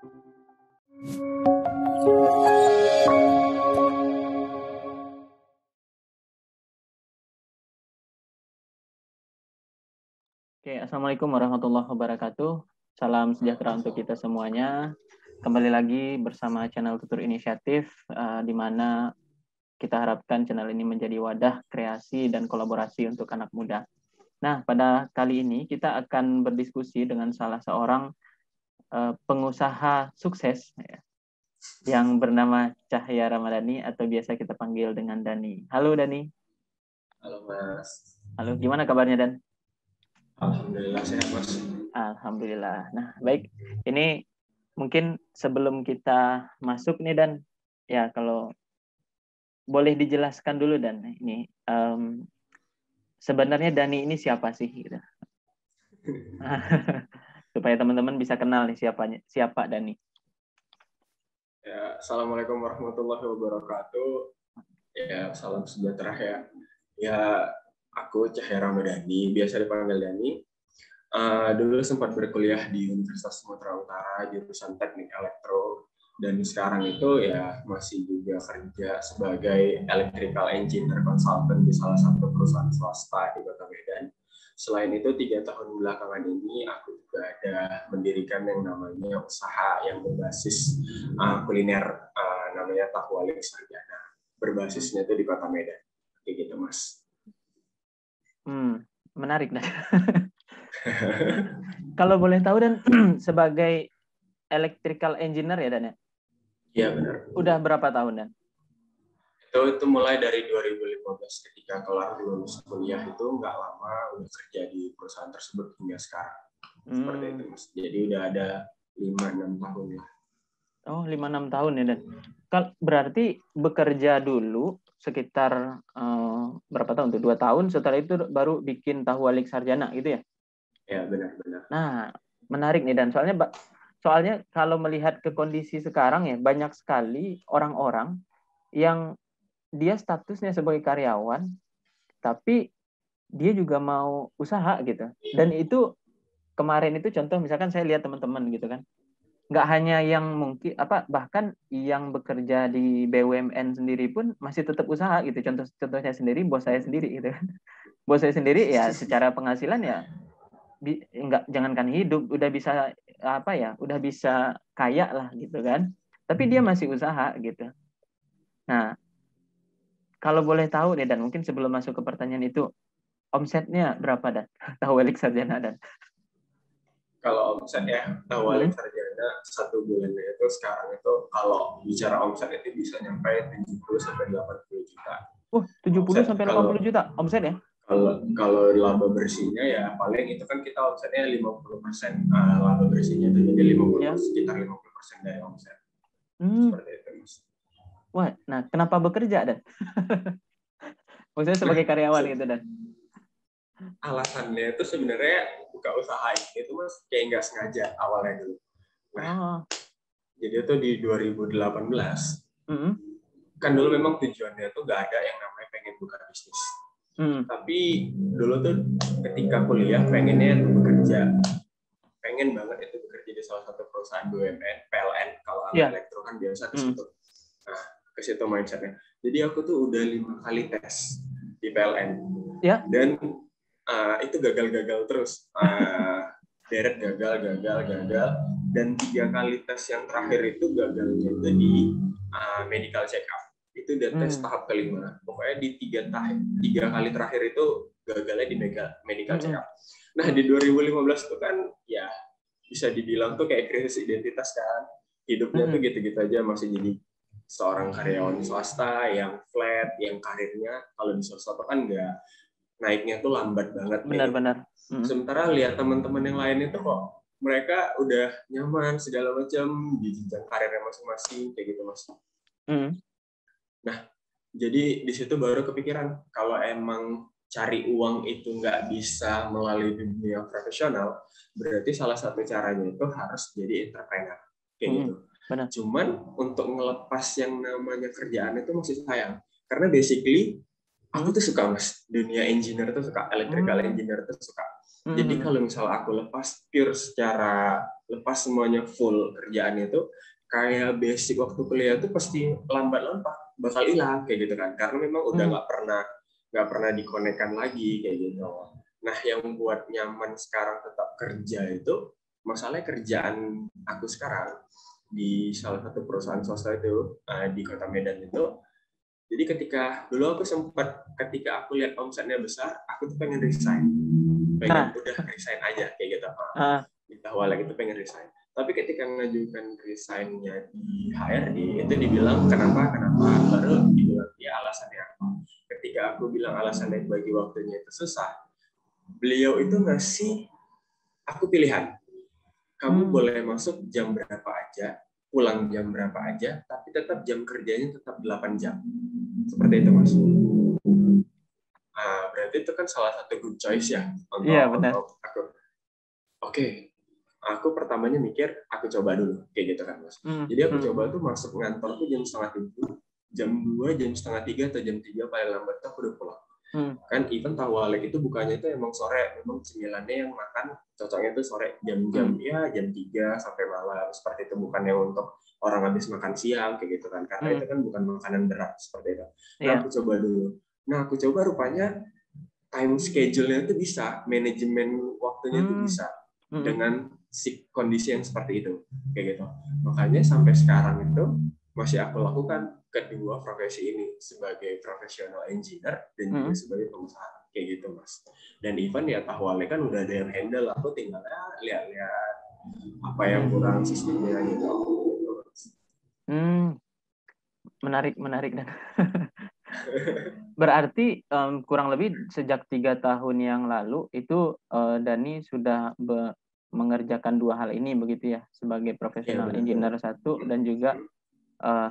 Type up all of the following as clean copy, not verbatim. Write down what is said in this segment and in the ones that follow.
Oke, Assalamualaikum warahmatullahi wabarakatuh. Salam sejahtera untuk kita semuanya. Kembali lagi bersama channel Tutur Inisiatif, di mana kita harapkan channel ini menjadi wadah kreasi dan kolaborasi untuk anak muda. Nah, pada kali ini kita akan berdiskusi dengan salah seorang pengusaha sukses yang bernama Cahya Ramadhani atau biasa kita panggil dengan Dani. Halo Dani. Halo Mas. Halo, gimana kabarnya Dan? Alhamdulillah sehat Mas. Alhamdulillah. Nah, baik. Ini mungkin sebelum kita masuk nih Dan, ya kalau boleh dijelaskan dulu Dan, ini sebenarnya Dani ini siapa sih? Gitu. Supaya teman-teman bisa kenal nih siapa Dani. Ya, Assalamualaikum warahmatullahi wabarakatuh. Ya, salam sejahtera ya. Ya, aku Cahya Ramadhani, biasa dipanggil Dani. Dulu sempat berkuliah di Universitas Sumatera Utara jurusan Teknik Elektro, dan sekarang itu ya masih juga kerja sebagai electrical engineer consultant di salah satu perusahaan swasta di Kota Medan. Selain itu 3 tahun belakangan ini aku juga ada mendirikan yang namanya usaha yang berbasis kuliner, namanya Tahu Walik Sarjana. Berbasisnya itu di Kota Medan. Kayak gitu Mas. Menarik Dan. Kalau boleh tahu Dan, sebagai electrical engineer ya Dan ya? Iya benar. Udah berapa tahun Dan? Itu mulai dari 2015 ketika kelar lulus kuliah, itu nggak lama udah kerja di perusahaan tersebut hingga sekarang. Seperti itu Mas. Jadi udah ada 5-6 tahun lah. Oh, 5-6 tahun ya Dan. Berarti bekerja dulu sekitar berapa tahun tuh? 2 tahun, setelah itu baru bikin Tahu Walik Sarjana gitu ya? Ya, benar-benar. Nah, menarik nih Dan. Soalnya kalau melihat ke kondisi sekarang ya, banyak sekali orang-orang yang dia statusnya sebagai karyawan, tapi dia juga mau usaha gitu. Dan itu kemarin itu contoh misalkan saya lihat teman-teman gitu kan, nggak hanya yang mungkin bahkan yang bekerja di BUMN sendiri pun masih tetap usaha gitu. Contohnya sendiri bos saya sendiri gitu kan. Bos saya sendiri ya secara penghasilan ya jangankan hidup, udah bisa kaya lah gitu kan. Tapi dia masih usaha gitu. Nah, kalau boleh tahu nih Dan, mungkin sebelum masuk ke pertanyaan itu, omsetnya berapa Dan? Tahu Walik Sarjana Dan? Kalau omsetnya Tahu Walik Sarjana satu bulannya itu sekarang itu kalau bicara omset itu bisa nyampe 70-80 juta. 70-80 juta omset ya? Kalau laba bersihnya ya paling itu kan kita omsetnya 50% laba bersihnya itu, jadi 50%, sekitar 50% dari omset. Seperti itu Mas. Wah, nah kenapa bekerja Dan? Maksudnya sebagai karyawan gitu Dan? Alasannya itu sebenarnya buka usaha itu Mas kayak nggak sengaja awalnya dulu. Nah, jadi itu di 2018. Kan dulu memang tujuannya itu nggak ada yang namanya pengen buka bisnis. Tapi dulu tuh ketika kuliah pengennya itu bekerja, pengen banget itu bekerja di salah satu perusahaan BUMN, PLN, kalau elektro kan biasa ke situ. Nah, ke situ mindsetnya. Jadi aku tuh udah 5 kali tes di PLN, dan itu gagal terus. Deret gagal, dan 3 kali tes yang terakhir itu gagalnya di medical check up. Itu udah tes tahap kelima. Pokoknya di 3 kali terakhir itu gagalnya di medical check up. Nah, di 2015 itu kan ya bisa dibilang tuh kayak krisis identitas kan. Hidupnya tuh gitu-gitu aja, masih jadi seorang karyawan swasta yang flat, yang karirnya kalau di swasta kan nggak, naiknya tuh lambat banget. Benar-benar. Sementara lihat teman-teman yang lain itu kok mereka udah nyaman segala macam di jenjang karirnya masing-masing kayak gitu Mas. Nah, jadi di situ baru kepikiran kalau emang cari uang itu nggak bisa melalui dunia profesional, berarti salah satu caranya itu harus jadi entrepreneur kayak gitu. Benar. Cuman untuk ngelepas yang namanya kerjaan itu masih sayang, karena basically aku tuh suka Mas, dunia engineer tuh suka, electrical engineer tuh suka. Jadi kalau misal aku lepas semuanya full kerjaan itu, kayak basic waktu kuliah tuh pasti lambat-lambat bakal hilang kayak gitu kan, karena memang udah nggak pernah dikonekkan lagi kayak gitu. Nah, yang buat nyaman sekarang tetap kerja itu, masalahnya kerjaan aku sekarang di salah satu perusahaan swasta itu di Kota Medan itu. Jadi ketika aku lihat omsetnya besar, aku tuh pengen resign, udah resign aja kayak gitu. Di Tahwalek itu pengen resign. Tapi ketika ngajukan resign-nya di HRD, itu dibilang kenapa, baru dibilang ya alasannya apa. Ketika aku bilang alasannya bagi waktunya itu susah, beliau itu ngasih aku pilihan. Kamu boleh masuk jam berapa aja, pulang jam berapa aja, tapi tetap jam kerjanya tetap 8 jam. Seperti itu, Mas. Berarti itu kan salah satu good choice ya untuk aku. Oke. Aku pertamanya mikir, aku coba dulu, kayak gitu kan, Mas. Jadi aku coba tuh masuk ngantor tuh jam 2:30, jam 2, jam 2:30 atau jam 3 paling lambat tuh aku udah pulang. Kan even Tahwalek itu bukanya itu emang sore, memang cemilannya yang makan cocoknya itu sore jam-jam jam 3 sampai malam, seperti itu, bukannya untuk orang habis makan siang kayak gitu kan, karena itu kan bukan makanan berat seperti itu. Nah, aku coba dulu. Aku coba rupanya time schedule-nya itu bisa, manajemen waktunya itu bisa dengan kondisi yang seperti itu kayak gitu. Makanya sampai sekarang itu masih aku lakukan kedua profesi ini, sebagai profesional engineer dan juga sebagai pengusaha kayak gitu, Mas. Dan even ya Tahwalek kan udah ada yang handle, aku tinggal lihat-lihat apa yang kurang sistemnya gitu. Menarik dan berarti kurang lebih sejak 3 tahun yang lalu itu Dani sudah mengerjakan dua hal ini begitu ya, sebagai profesional engineer satu dan juga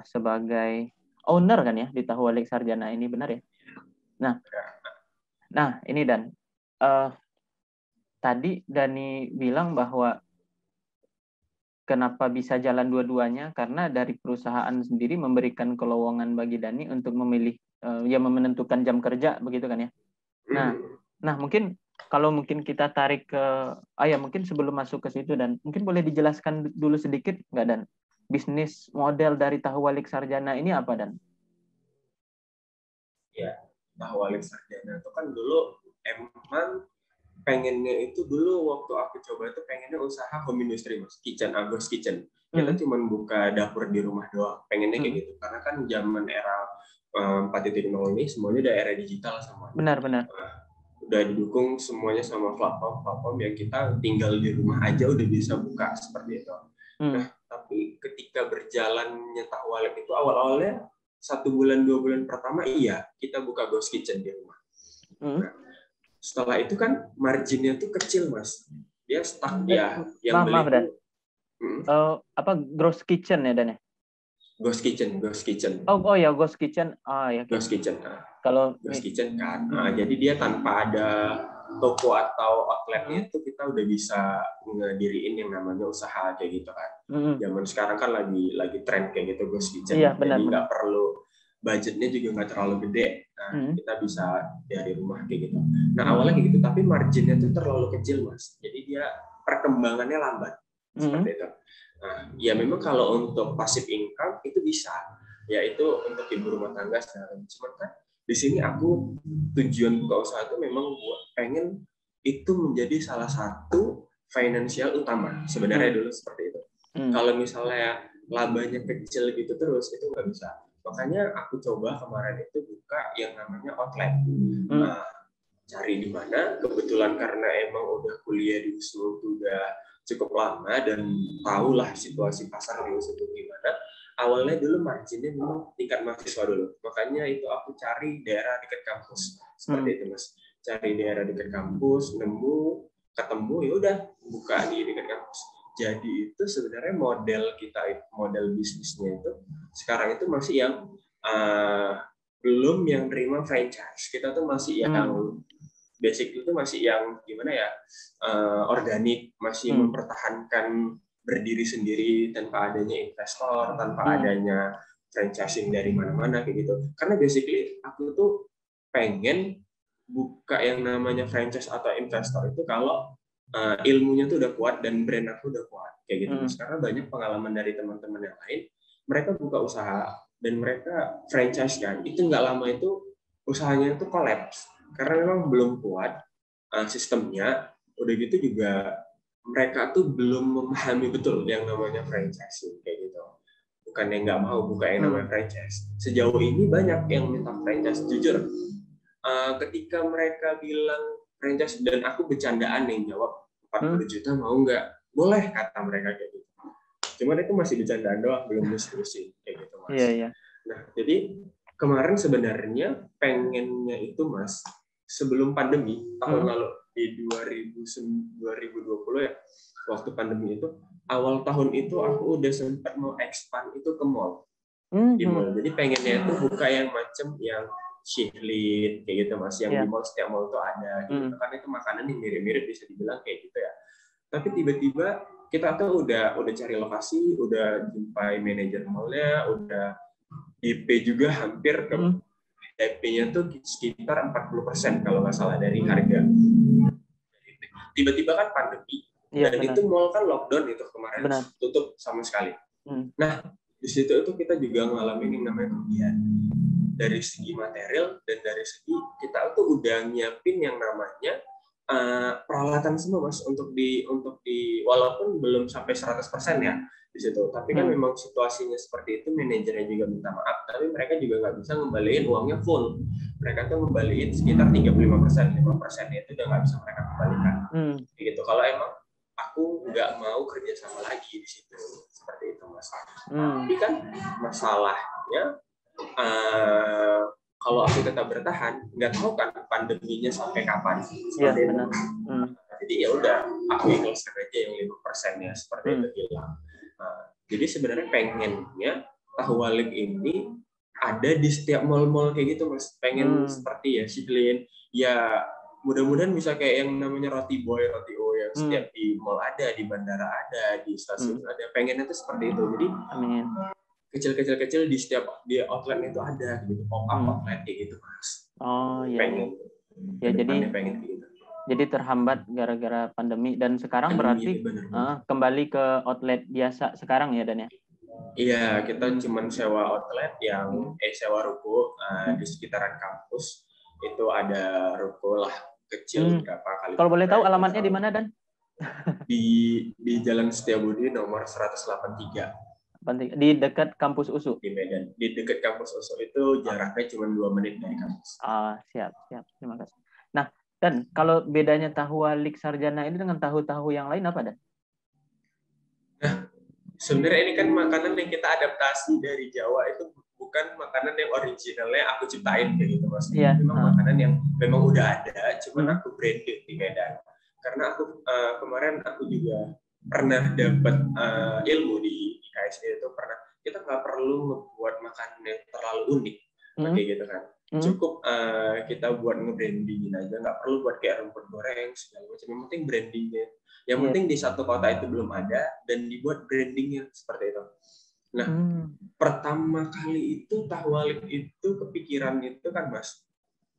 sebagai owner kan ya di Tahwalek Sarjana ini, benar ya? Nah ini Dan, tadi Dani bilang bahwa kenapa bisa jalan dua-duanya, karena dari perusahaan sendiri memberikan kelowongan bagi Dani untuk memilih menentukan jam kerja begitu kan ya. Nah mungkin kalau kita tarik ke mungkin sebelum masuk ke situ, dan mungkin boleh dijelaskan dulu sedikit nggak, Dan, bisnis model dari Tahwalek Sarjana ini apa, Dan? Ya, Tahwalek Sarjana itu kan dulu emang pengennya itu dulu waktu aku coba itu pengennya usaha home industry, Mas, ghost kitchen. Kita cuma buka dapur di rumah doang, pengennya kayak gitu, karena kan zaman era 4.0 ini semuanya udah era digital semuanya. Benar. Udah didukung semuanya sama platform yang kita tinggal di rumah aja udah bisa buka seperti itu. Nah, tapi ketika berjalannya Tahwalek itu awal-awalnya 1 bulan 2 bulan pertama kita buka ghost kitchen di rumah. Nah, setelah itu kan marginnya tuh kecil, Mas. Dia stuck ya. Yang beli Dan. Ghost kitchen ya, Dan ya? Ghost kitchen. Oh ya, ghost kitchen. Ghost kitchen. Kalau ghost kitchen kan. Jadi dia tanpa ada toko atau outletnya itu kita udah bisa ngediriin yang namanya usaha kayak gitu kan. Zaman sekarang kan lagi tren kayak gitu ghost kitchen. Jadi nggak perlu, budgetnya juga nggak terlalu gede. Kita bisa dari rumah kayak gitu. Nah, awalnya kayak gitu, tapi marginnya tuh terlalu kecil, Mas. Jadi dia perkembangannya lambat. Seperti itu. Nah, ya memang kalau untuk passive income itu bisa. Yaitu untuk ibu rumah tangga sekarang. Cuman kan di sini aku tujuan buka usaha itu memang buat pengen itu menjadi salah satu finansial utama. Sebenarnya dulu seperti itu. Kalau misalnya labanya kecil gitu terus, itu nggak bisa. Makanya aku coba kemarin itu buka yang namanya outlet. Cari di mana, kebetulan karena emang udah kuliah di USU udah cukup lama dan tahulah situasi pasar di USU gimana. Awalnya dulu marginnya memang tingkat mahasiswa dulu. Makanya itu aku cari daerah dekat kampus. Seperti itu, Mas. Cari daerah dekat kampus, ketemu, ya udah buka di dekat kampus. Jadi itu sebenarnya model bisnisnya itu sekarang itu masih yang belum yang terima franchise. Kita tuh masih yang basic itu masih yang gimana ya, organik, masih mempertahankan berdiri sendiri tanpa adanya investor, tanpa adanya franchising dari mana-mana kayak gitu. Karena basically aku tuh pengen buka yang namanya franchise atau investor itu kalau ilmunya tuh udah kuat dan brand aku udah kuat kayak gitu. Karena banyak pengalaman dari teman-teman yang lain, mereka buka usaha dan mereka franchise kan, itu nggak lama itu usahanya itu collapse karena memang belum kuat sistemnya. Udah gitu juga mereka tuh belum memahami betul yang namanya franchise kayak gitu. Bukan yang nggak mau buka yang namanya franchise. Sejauh ini banyak yang minta franchise, jujur. Ketika mereka bilang franchise dan aku bercandaan yang jawab 40 juta mau nggak? Boleh, kata mereka kayak gitu. Cuman itu masih bercandaan doang, belum diskusi kayak gitu Mas. Iya. Nah, jadi kemarin sebenarnya pengennya itu Mas, sebelum pandemi tahun lalu di 2020 ya, waktu pandemi itu, awal tahun itu aku udah sempat mau expand itu ke mall. Di mall. Jadi pengennya itu buka yang macam yang Shihlit kayak gitu Mas, yang di mall, setiap mall tuh ada gitu. Karena itu makanan yang mirip-mirip bisa dibilang kayak gitu ya. Tapi tiba-tiba kita tuh udah cari lokasi, udah jumpai manajer mallnya, udah DP juga hampir ke DP-nya tuh sekitar 40% kalau nggak salah dari harga. Tiba-tiba kan pandemi, dan benar. Itu mall kan lockdown itu kemarin, tutup sama sekali. Nah, di situ itu kita juga ngalamin yang namanya kerugian dari segi material dan dari segi kita tuh udah nyiapin yang namanya peralatan semua Mas untuk di walaupun belum sampai 100% ya di situ, tapi kan memang situasinya seperti itu, manajernya juga minta maaf, tapi mereka juga nggak bisa ngembaliin uangnya full. Mereka tuh ngembaliin sekitar 35%, 5% itu udah nggak bisa mereka kembalikan. Gitu. Kalau emang aku nggak mau kerja sama lagi di situ, seperti itu Mas. Tapi kan masalahnya kalau aku tetap bertahan, nggak tahu kan pandeminya sampai kapan. Seperti itu. Jadi ya udah, aku ikhlaskan aja yang 5%-nya seperti itu hilang. Jadi sebenarnya pengennya tahu walik ini ada di setiap mall-mall kayak gitu Mas. Pengen seperti ya Shihlit, ya mudah-mudahan bisa kayak yang namanya Roti Boy, Roti O yang setiap di mall ada, di bandara ada, di stasiun ada. Pengennya tuh seperti itu. Jadi kecil-kecil di setiap outlet itu ada gitu, pop-up outlet kayak gitu Mas. Oh iya. Pengen. Ya jadi pengen gitu. Jadi terhambat gara-gara pandemi dan sekarang berarti kembali ke outlet biasa sekarang ya Dan ya? Iya, kita cuma sewa outlet yang sewa ruko di sekitaran kampus. Itu ada ruko lah kecil berapa kali. Kalau boleh tahu alamatnya di mana Dan? Di Jalan Setiabudi nomor 183. Di dekat kampus USU? Di Medan. Di dekat kampus USU itu jaraknya cuma 2 menit dari kampus. Siap. Terima kasih. Nah, Dan, kalau bedanya tahu walik sarjana ini dengan tahu-tahu yang lain apa Dan? Nah, sebenarnya ini kan makanan yang kita adaptasi dari Jawa, itu bukan makanan yang originalnya aku ciptain kayak gitu Mas. Memang makanan yang memang udah ada, cuman aku branded di Medan. Karena aku kemarin aku juga pernah dapat ilmu di KSD itu, kita nggak perlu membuat makanan yang terlalu unik kayak gitu kan. Cukup kita buat nge-brandingin aja, nggak perlu buat kayak rumput goreng segala macam. Yang penting brandingnya. Yang penting di satu kota itu belum ada dan dibuat brandingnya seperti itu. Nah, pertama kali itu tahu walik itu kepikiran itu kan Mas.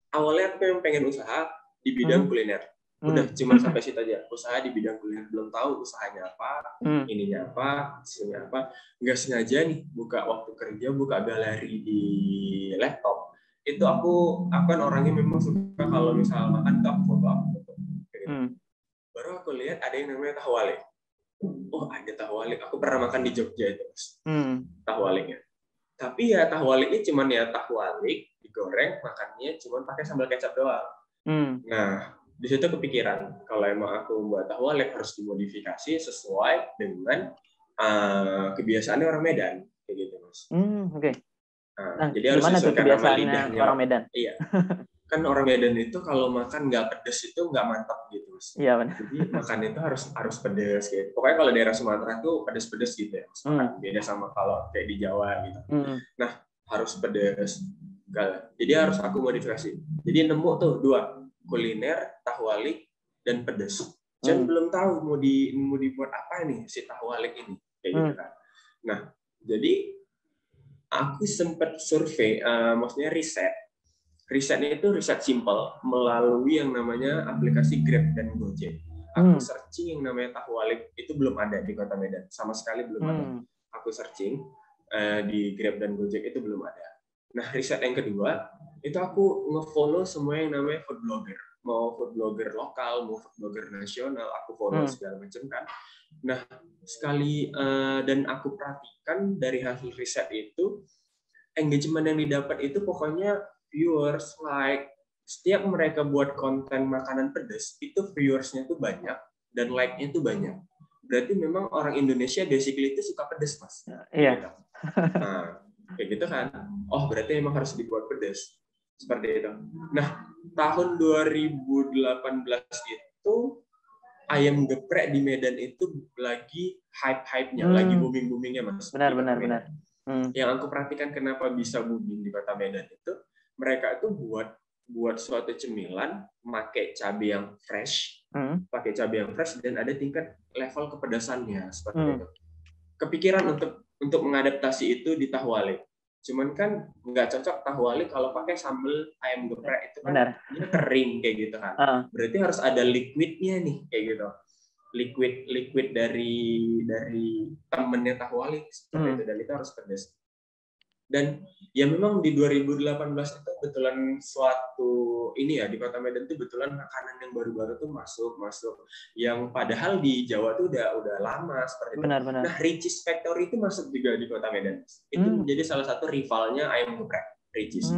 Awalnya aku yang pengen usaha di bidang kuliner. Udah cuma sampai situ aja, usaha di bidang kuliner, belum tahu usahanya apa, ininya apa, hasilnya apa. Nggak sengaja nih buka waktu kerja, buka galeri di laptop. Itu aku kan orangnya memang suka kalau misal makan itu aku foto. Gitu. Baru aku lihat ada yang namanya tahu walik. Oh, ada tahu walik. Aku pernah makan di Jogja itu Mas. Tahu waliknya. Tapi ya tahu waliknya cuman ya tahu walik digoreng, makannya cuman pakai sambal kecap doang. Nah, di situ kepikiran kalau emang aku buat tahu walik harus dimodifikasi sesuai dengan kebiasaannya orang Medan kayak gitu Mas. Oke. Nah, jadi harus sesuaikan sama lidahnya orang Medan. Iya. Kan orang Medan itu kalau makan nggak pedes itu nggak mantap gitu Mas. Iya benar. Jadi makan itu harus pedes gitu. Pokoknya kalau daerah Sumatera tuh pedes-pedes gitu ya. Beda sama kalau kayak di Jawa gitu. Nah, harus pedes. Jadi harus aku modifikasi. Jadi nemu tuh 2, kuliner, tahu walik dan pedes. Dan belum tahu mau dibuat apa nih si tahu walik ini kayak gitu kan. Nah, jadi aku sempat survei, maksudnya riset risetnya itu riset simple melalui yang namanya aplikasi Grab dan Gojek. Aku searching yang namanya Tahwalik, itu belum ada di Kota Medan, sama sekali belum ada. Aku searching di Grab dan Gojek itu belum ada. Nah, riset yang kedua itu aku nge-follow semua yang namanya food blogger, mau food blogger lokal, mau food blogger nasional, aku follow segala macam kan. Nah, sekali dan aku perhatikan dari hasil riset itu, engagement yang didapat itu pokoknya viewers, like, setiap mereka buat konten makanan pedas, itu viewersnya tuh banyak dan like-nya tuh banyak. Berarti memang orang Indonesia basically itu suka pedas, Mas. Iya. Gitu. Nah, kayak gitu kan. Oh, berarti memang harus dibuat pedas. Seperti itu. Nah, tahun 2018 itu ayam geprek di Medan itu lagi hype-hype-nya, lagi booming-boomingnya, Mas. Benar. Yang aku perhatikan kenapa bisa booming di Kota Medan itu, mereka itu buat suatu cemilan pakai cabai yang fresh, dan ada tingkat level kepedasannya seperti itu. Kepikiran untuk mengadaptasi itu di Tahwalik. Cuman kan nggak cocok Tahwalik kalau pakai sambal ayam geprek itu kan dia kering kayak gitu kan. Berarti harus ada liquidnya nih kayak gitu. Liquid dari temennya Tahwalik seperti itu, dan itu harus pedas. Dan ya memang di 2018 itu kebetulan suatu ini ya, di Kota Medan itu kebetulan makanan yang baru-baru tuh masuk yang padahal di Jawa tuh udah lama seperti itu. Benar. Nah, Ricis Factory itu masuk juga di Kota Medan. Itu menjadi salah satu rivalnya ayam geprek, Ricis.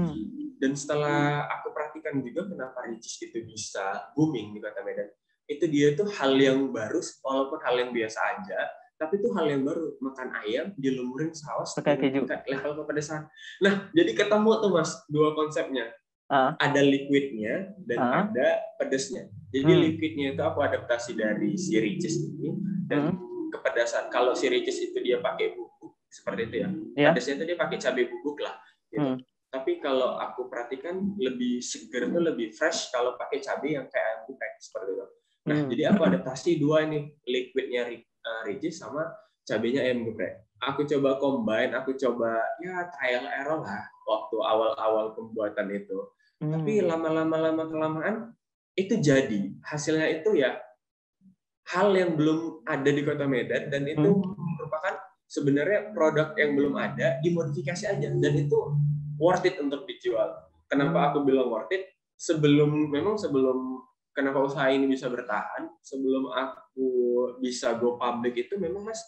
Dan setelah aku perhatikan juga kenapa Ricis itu bisa booming di Kota Medan, itu dia tuh hal yang baru, walaupun hal yang biasa aja, tapi itu hal yang baru, makan ayam dilumurin saus pakai keju, level kepedesan. Nah, jadi ketemu tuh Mas dua konsepnya. Ada liquidnya dan ada pedesnya. Jadi liquidnya itu aku adaptasi dari si Ricis ini, dan kepedasan. Kalau si Ricis itu dia pakai bubuk seperti itu ya. Pedesnya itu dia pakai cabai bubuk lah. Gitu. Tapi kalau aku perhatikan lebih seger tuh lebih fresh kalau pakai cabai yang kayak ayam geprek seperti itu. Nah, jadi aku adaptasi dua ini, liquidnya Ricis sama cabenya ayam geprek. Aku coba combine, aku coba ya trial error lah waktu awal-awal pembuatan itu. Tapi lama-lama kelamaan itu jadi hasilnya itu ya hal yang belum ada di Kota Medan, dan itu merupakan sebenarnya produk yang belum ada dimodifikasi aja, dan itu worth it untuk dijual. Kenapa aku bilang worth it? Sebelum kenapa usaha ini bisa bertahan, sebelum aku bisa go public itu memang Mas,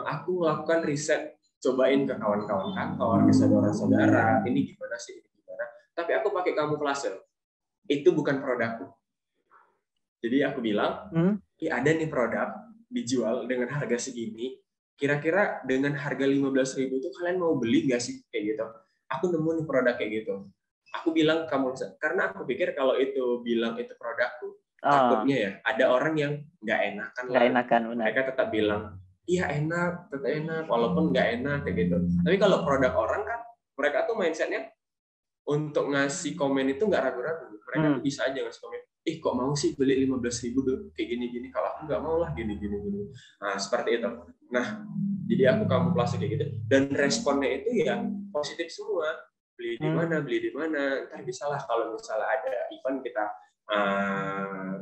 aku melakukan riset, cobain ke kawan-kawan kantor, ke saudara-saudara, ini gimana sih, ini gimana. Tapi aku pakai kamuflase, itu bukan produkku. Jadi aku bilang, ada nih produk dijual dengan harga segini, kira-kira dengan harga 15.000 itu kalian mau beli nggak sih, kayak gitu. Aku nemu nih produk kayak gitu. Aku bilang kamu, karena aku pikir kalau itu bilang itu produkku, takutnya ya ada orang yang nggak enakan. Mereka tetap bilang iya enak, tetap enak, walaupun nggak enak kayak gitu. Tapi kalau produk orang kan, mereka tuh mindsetnya untuk ngasih komen itu nggak ragu-ragu. Mereka tuh bisa aja ngasih komen, kok mau sih beli 15.000 tuh kayak gini-gini, kalau aku nggak mau lah gini. Nah, seperti itu. Nah, jadi aku kamuflase kayak gitu, dan responnya itu ya positif semua. Beli di mana, ntar bisa lah kalau misalnya ada event kita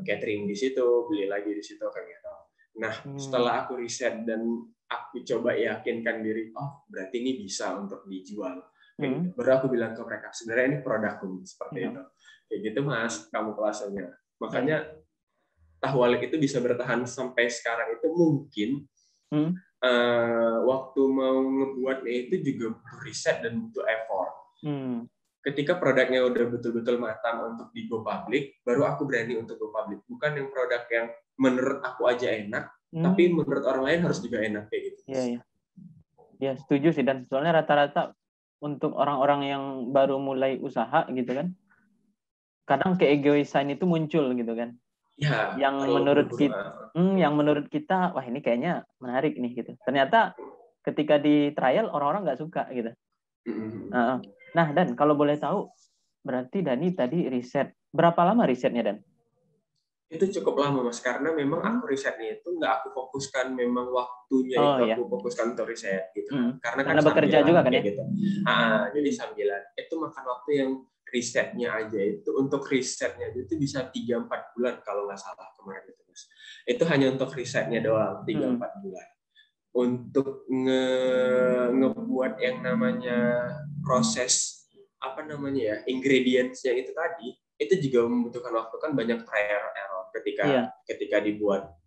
catering di situ, beli lagi di situ kayak gitu. Nah, setelah aku riset dan aku coba yakinkan diri, oh berarti ini bisa untuk dijual. Gitu. Baru aku bilang ke mereka, sebenarnya ini produkku seperti itu. Kayak gitu Mas, kamuflasenya. Makanya Tahwalik itu bisa bertahan sampai sekarang itu mungkin waktu mau ngebuatnya itu juga butuh riset dan butuh effort. Ketika produknya udah betul-betul matang untuk di go public, baru aku berani untuk go public. Bukan yang produk yang menurut aku aja enak, tapi menurut orang lain harus juga enak kayak gitu. Iya. Ya, setuju sih, dan soalnya rata-rata untuk orang-orang yang baru mulai usaha gitu kan, kadang keegoisan itu muncul gitu kan. Ya, yang menurut kita wah ini kayaknya menarik nih gitu. Ternyata ketika di trial orang-orang nggak suka gitu. Nah, Dan kalau boleh tahu, berarti Dani tadi riset berapa lama risetnya, Dan? Itu cukup lama Mas, karena memang aku risetnya itu nggak aku fokuskan memang waktunya aku fokuskan untuk riset gitu. Karena kan bekerja juga kan ya. Gitu. Jadi sambilan itu makan waktu yang risetnya aja itu bisa 3-4 bulan kalau nggak salah kemarin itu Mas. Itu hanya untuk risetnya doang 3-4 bulan. Untuk ngebuat yang namanya proses ingredients-nya itu tadi, itu juga membutuhkan waktu, kan banyak trial error ketika dibuat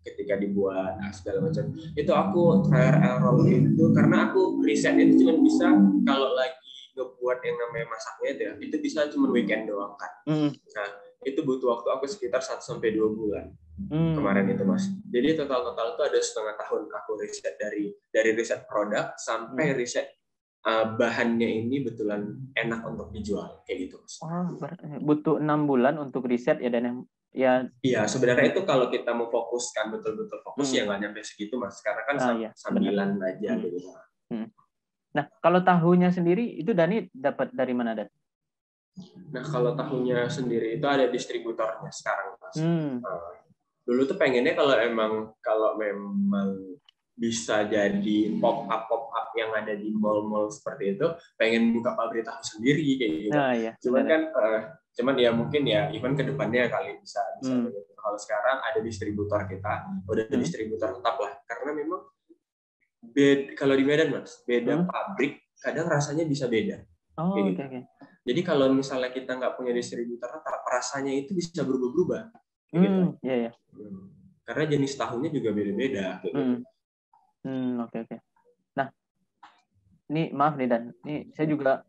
segala macam. Itu aku trial error itu karena aku risetnya itu cuma bisa kalau lagi ngebuat yang namanya masaknya itu bisa cuma weekend doang kan. Nah, itu butuh waktu aku sekitar 1-2 bulan. Kemarin itu Mas. Jadi total itu ada setengah tahun aku riset dari riset produk sampai riset bahannya ini betulan enak untuk dijual kayak gitu Mas. Butuh 6 bulan untuk riset ya, dan Iya, sebenarnya itu kalau kita mau fokuskan betul-betul fokus ya nggak nyampe segitu Mas. Karena kan sambilan aja gitu. Nah, kalau tahunya sendiri itu Dani dapat dari mana, Dan? Nah, kalau tahunya sendiri itu ada distributornya sekarang Mas. Dulu tuh pengennya kalau memang bisa jadi pop up yang ada di mall-mall seperti itu, pengen buka pabrik tahu sendiri kayak gitu. Cuman ya mungkin ya even ke depannya kali bisa gitu. Kalau sekarang ada distributor kita, udah distributor tetap lah, karena memang kalau di Medan Mas, beda pabrik kadang rasanya bisa beda. Okay. Jadi kalau misalnya kita nggak punya distributor tetap, rasanya itu bisa berubah-ubah. Gitu. Karena jenis tahunya juga beda-beda. Gitu. Oke. Nah, ini maaf nih Dan, ini saya juga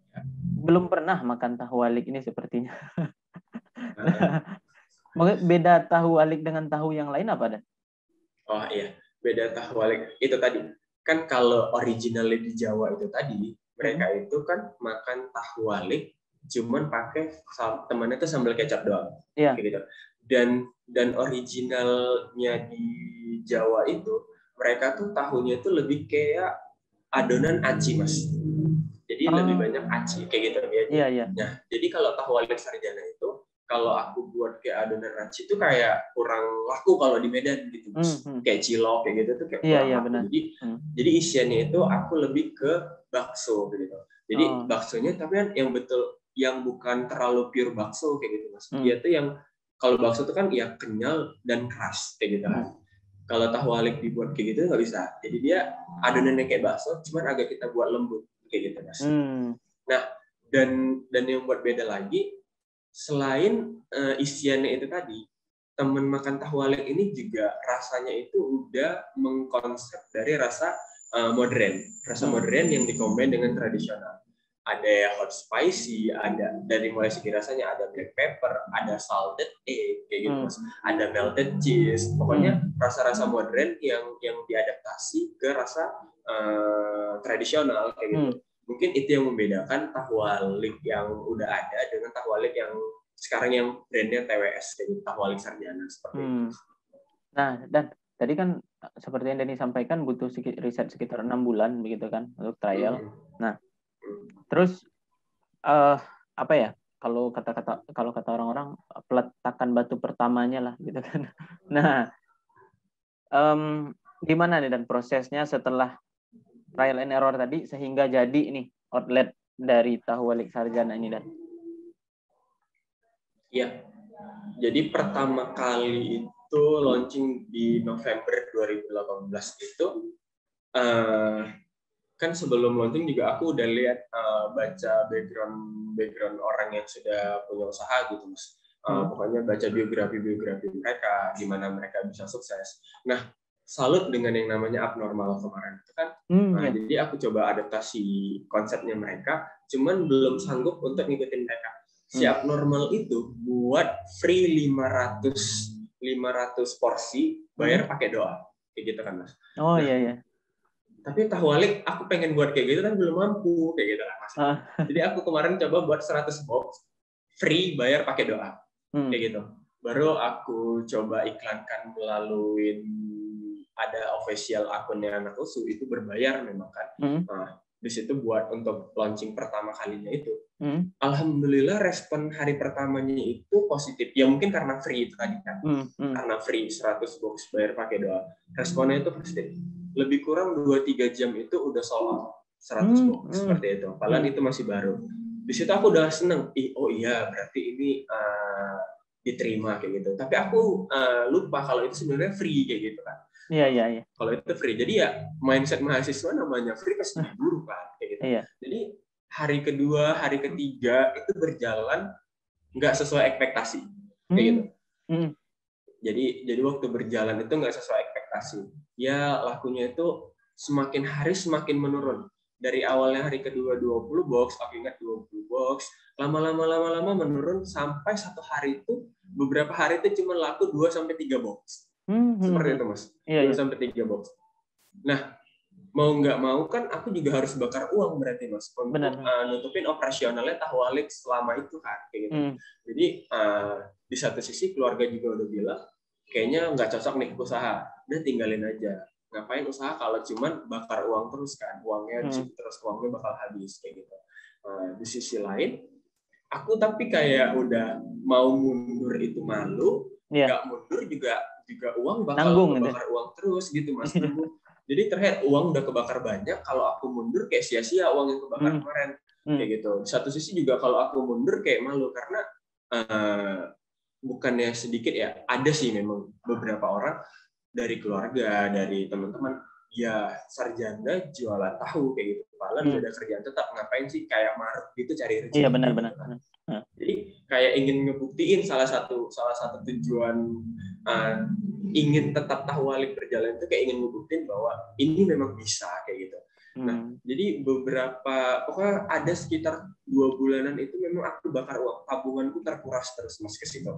belum pernah makan tahu walik ini sepertinya. Beda tahu walik dengan tahu yang lain apa, Dan? Oh iya, beda tahu walik itu tadi. Kan kalau originalnya di Jawa itu tadi, mereka itu kan makan tahu walik cuman pakai temannya itu sambal kecap doang. Kayak gitu. Dan originalnya di Jawa itu mereka tuh tahunya itu lebih kayak adonan aci Mas. Jadi lebih banyak aci kayak gitu ya. Nah, jadi kalau tahu walik sarjana itu kalau aku buat kayak adonan aci itu kayak kurang laku kalau di Medan gitu Mas. Kayak cilok kayak gitu tuh kayak kurang laku. Benar. Jadi isiannya itu aku lebih ke bakso gitu. Jadi baksonya tapi kan yang bukan terlalu pure bakso kayak gitu Mas. Dia tuh yang kalau bakso itu kan ya kenyal dan keras kayak gitu kan. Kalau tahu walik dibuat kayak gitu nggak bisa. Jadi dia adonannya kayak bakso, cuman agak kita buat lembut kayak gitu Mas. Nah, dan yang buat beda lagi, selain isiannya itu tadi, teman makan tahu walik ini juga rasanya itu udah mengkonsep dari rasa modern yang dikombin dengan tradisional. Ada hot spicy, ada dari mulai segi rasanya ada black pepper, ada salted egg kayak gitu Mas. Ada melted cheese. Pokoknya rasa-rasa modern yang diadaptasi ke rasa tradisional kayak gitu. Mungkin itu yang membedakan tahu walik yang udah ada dengan tahu walik yang sekarang yang brandnya TWS, jadi tahu walik sarjana seperti itu. Nah, dan tadi kan seperti yang Dani sampaikan butuh riset sekitar 6 bulan begitu kan untuk trial. Nah, terus apa ya? Kalau kata orang-orang peletakan batu pertamanya lah gitu kan. Nah, gimana nih dan prosesnya setelah trial and error tadi sehingga jadi nih outlet dari tahu walik sarjana ini, Dan? Iya. Jadi pertama kali itu launching di November 2018 itu kan sebelum launching juga aku udah lihat baca background orang yang sudah punya usaha gitu Mas. Pokoknya baca biografi mereka, gimana mereka bisa sukses. Nah, salut dengan yang namanya Abnormal kemarin itu kan. Jadi aku coba adaptasi konsepnya mereka, cuman belum sanggup untuk ngikutin mereka. Si Abnormal itu buat free 500 porsi, bayar pakai doa. Kayak gitu kan Mas. Oh iya. Tapi tahu walik aku pengen buat kayak gitu kan belum mampu kayak gitu kan Mas. Jadi aku kemarin coba buat 100 box free bayar pakai doa. Kayak gitu. Baru aku coba iklankan melalui ada official akunnya Anak Usu itu berbayar memang kan. Nah, di situ buat untuk launching pertama kalinya itu. Alhamdulillah respon hari pertamanya itu positif. Ya mungkin karena free itu tadi kan. Karena free 100 box bayar pakai doa. Responnya itu positif. Lebih kurang 2-3 jam itu udah sold out 100 box seperti itu. Padahal itu masih baru. Di situ aku udah seneng, oh iya berarti ini diterima kayak gitu. Tapi aku lupa kalau itu sebenarnya free kayak gitu kan. Iya. Kalau itu free, jadi ya mindset mahasiswa namanya free pasti diburu kan kayak gitu. Iya. Jadi hari kedua, hari ketiga itu berjalan nggak sesuai ekspektasi kayak gitu. Jadi waktu berjalan itu nggak sesuai ekspektasi. Ya lakunya itu semakin hari semakin menurun. Dari awalnya hari kedua 20 box, aku ingat 20 box, lama-lama menurun sampai satu hari itu, beberapa hari itu cuma laku 2-3 box. Seperti itu Mas, 2-3 box. Nah, mau nggak mau kan aku juga harus bakar uang berarti Mas, untuk nutupin operasionalnya Tahu Alik selama itu kan. Kayak gitu. Jadi di satu sisi keluarga juga udah bilang, kayaknya nggak cocok nih usaha, udah tinggalin aja. Ngapain usaha kalau cuman bakar uang terus kan, uangnya di situ terus, uangnya bakal habis kayak gitu. Di sisi lain, aku tapi kayak udah mau mundur itu malu, nggak mundur juga uang bakal kebakar uang terus gitu Mas. Jadi terlihat uang udah kebakar banyak, kalau aku mundur kayak sia-sia uang yang kebakar kemarin kayak gitu. Di satu sisi juga kalau aku mundur kayak malu karena bukannya sedikit ya, ada sih memang beberapa orang dari keluarga, dari teman-teman, ya sarjana jualan tahu kayak gitu. Padahal udah ada kerjaan tetap, ngapain sih kayak maruk gitu cari rezeki. Iya benar. Jadi kayak ingin ngebuktiin salah satu tujuan ingin tetap Tahu Alik berjalan itu kayak ingin ngebuktiin bahwa ini memang bisa kayak gitu. Nah, jadi pokoknya ada sekitar 2 bulanan itu memang aku bakar uang, tabunganku terkuras terus Mas ke situ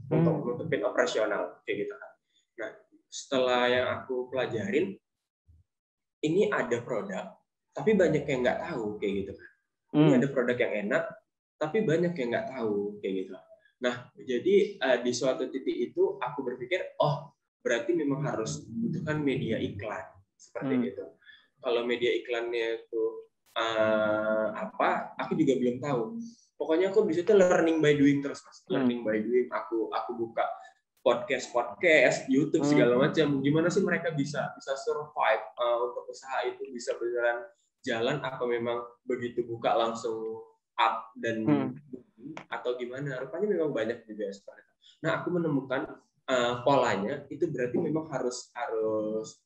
untuk nutupin operasional kayak gitu kan. Nah, setelah yang aku pelajarin, ini ada produk, tapi banyak yang nggak tahu kayak gitu kan. Ini ada produk yang enak, tapi banyak yang nggak tahu kayak gitu. Nah, jadi di suatu titik itu aku berpikir, berarti memang harus membutuhkan media iklan seperti itu. Kalau media iklannya itu apa, aku juga belum tahu. Pokoknya aku di situ learning by doing terus Mas. Learning by doing. Aku buka podcast, YouTube segala macam. Gimana sih mereka bisa survive untuk usaha itu bisa berjalan jalan, apa memang begitu buka langsung up dan atau gimana? Rupanya memang banyak juga seperti itu. Nah, aku menemukan polanya itu berarti memang harus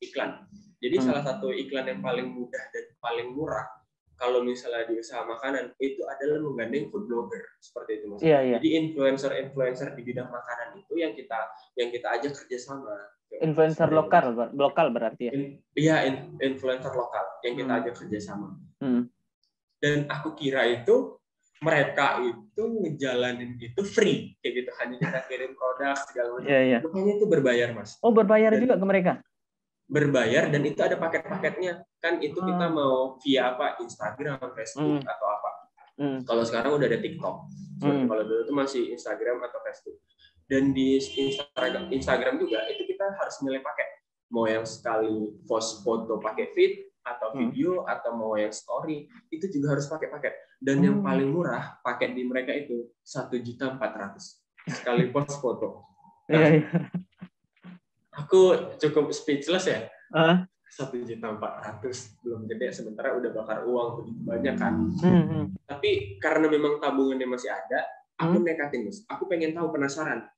iklan. Jadi salah satu iklan yang paling mudah dan paling murah kalau misalnya di usaha makanan itu adalah menggandeng food blogger seperti itu Mas. Jadi influencer di bidang makanan itu yang kita ajak kerjasama. Influencer lokal berarti ya? Iya, influencer lokal yang kita ajak kerjasama. Dan aku kira itu mereka itu ngejalanin itu free kayak gitu, hanya kita kirim produk segala macam. Rupanya itu berbayar Mas. Oh, berbayar juga ke mereka? Berbayar, dan itu ada paket-paketnya kan. Itu kita mau via apa, Instagram, Facebook atau apa. Kalau sekarang udah ada TikTok. Kalau dulu itu masih Instagram atau Facebook. Dan di Instagram juga itu kita harus milih paket, mau yang sekali post foto pakai feed atau video, atau mau yang story, itu juga harus pakai paket. Dan yang paling murah paket di mereka itu 1.400.000 sekali post foto. Nah, aku cukup speechless ya. 1.400.000 belum gede, sementara udah bakar uang begitu banyak kan. Tapi karena memang tabungannya masih ada, aku nekatin Mas. Aku pengen tahu, penasaran.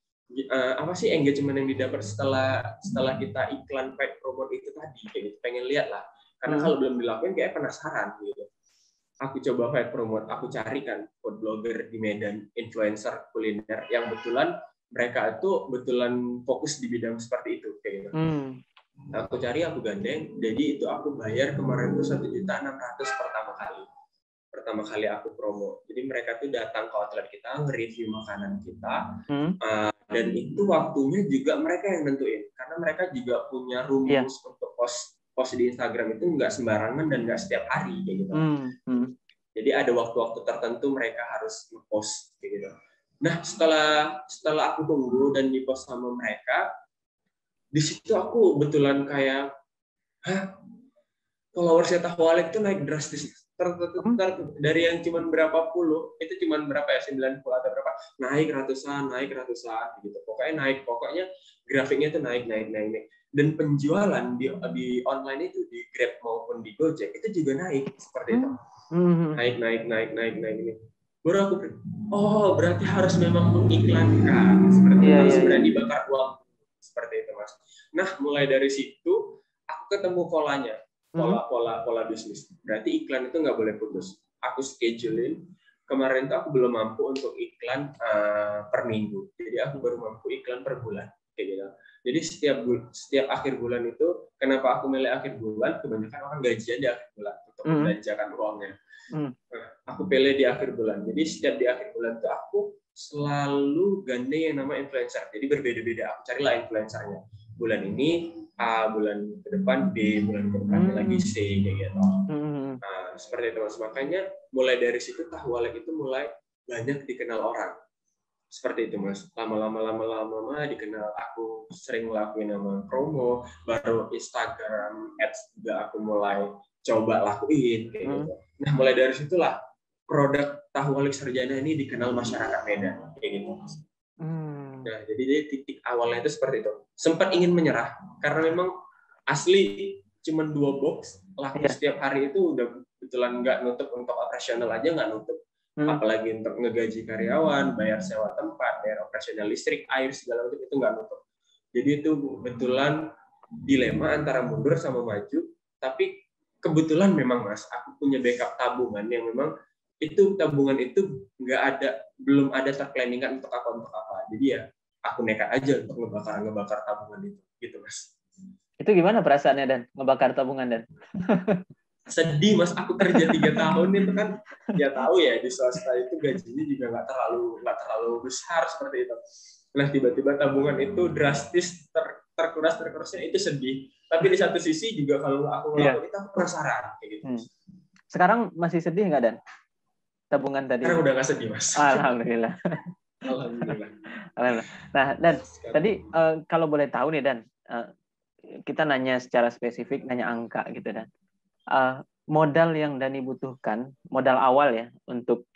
Apa sih engagement yang didapat setelah kita iklan paid promote itu tadi, kayak gitu. Pengen lihat lah. Karena kalau belum dilakuin kayak penasaran gitu. Aku coba paid promote, aku carikan food blogger di Medan, influencer kuliner yang mereka itu betulan fokus di bidang seperti itu kayak gitu. Aku cari, aku gandeng, jadi itu aku bayar kemarin tuh 1.600.000 pertama kali aku promo. Jadi mereka tuh datang ke outlet kita, nge-review makanan kita, dan itu waktunya juga mereka yang nentuin, karena mereka juga punya rumus untuk post di Instagram itu nggak sembarangan dan nggak setiap hari kayak gitu. Jadi ada waktu-waktu tertentu mereka harus nge-post kayak gitu. Nah, setelah aku tunggu dan di-post sama mereka, di situ aku betulan kayak, followersnya Tahu Alik itu naik drastis. Dari yang cuma berapa puluh, itu cuma berapa ya, 90 atau berapa, naik ratusan gitu. Pokoknya grafiknya itu naik. Dan penjualan di online itu, di Grab maupun di Gojek itu juga naik seperti itu. Naik ini. baru aku berarti harus memang mengiklankan, seperti harus berani bakar uang, seperti itu Mas. Nah mulai dari situ aku ketemu pola bisnis. Berarti iklan itu nggak boleh putus. Aku schedulein. Kemarin tuh aku belum mampu untuk iklan per minggu, jadi aku baru mampu iklan per bulan kayak gitu. Jadi setiap akhir bulan itu, kenapa aku milih akhir bulan? Kebanyakan orang gajian di akhir bulan untuk membelanjakan uangnya. Nah, aku pilih di akhir bulan. Jadi setiap di akhir bulan itu aku selalu gandeng yang nama influencer. Jadi berbeda-beda. Aku carilah influencernya. Bulan ini A, bulan ke depan B, bulan ke depannya lagi C kayak gitu. Nah, seperti itu Mas. Makanya mulai dari situ Tahualek itu mulai banyak dikenal orang. Seperti itu Mas. Lama-lama dikenal. Aku sering ngelakuin nama promo, baru Instagram Ads juga aku mulai coba lakuin kayak gitu. Nah, mulai dari situlah produk Tahualek Sarjana ini dikenal masyarakat Medan kayak gitu Mas. Nah, jadi titik awalnya itu seperti itu. Sempat ingin menyerah karena memang asli cuma 2 box laku setiap hari itu udah kebetulan nggak nutup untuk operasional aja, nggak nutup. Apalagi untuk ngegaji karyawan, bayar sewa tempat, bayar operasional listrik, air, segala macam itu nggak nutup. Jadi itu kebetulan dilema antara mundur sama maju, tapi kebetulan memang Mas, aku punya backup tabungan yang memang itu tabungan itu belum ada terplanningkan untuk apa. Jadi ya aku nekat aja untuk ngebakar tabungan itu, gitu Mas. Itu gimana perasaannya Dan, ngebakar tabungan Dan? Sedih Mas, aku kerja 3 tahun itu kan, ya tahu ya di swasta itu gajinya juga nggak terlalu besar seperti itu. Nah tiba-tiba tabungan itu drastis terkurasnya itu sedih. Tapi di satu sisi juga kalau aku ngelakuin itu aku penasaran kayak gitu. Sekarang masih sedih nggak Dan? Tabungan tadi? Sekarang udah nggak sedih Mas. Alhamdulillah. Alhamdulillah. Nah Dan, tadi kalau boleh tahu nih Dan, kita nanya secara spesifik, nanya angka gitu Dan. Modal yang Dani butuhkan, modal awal ya untuk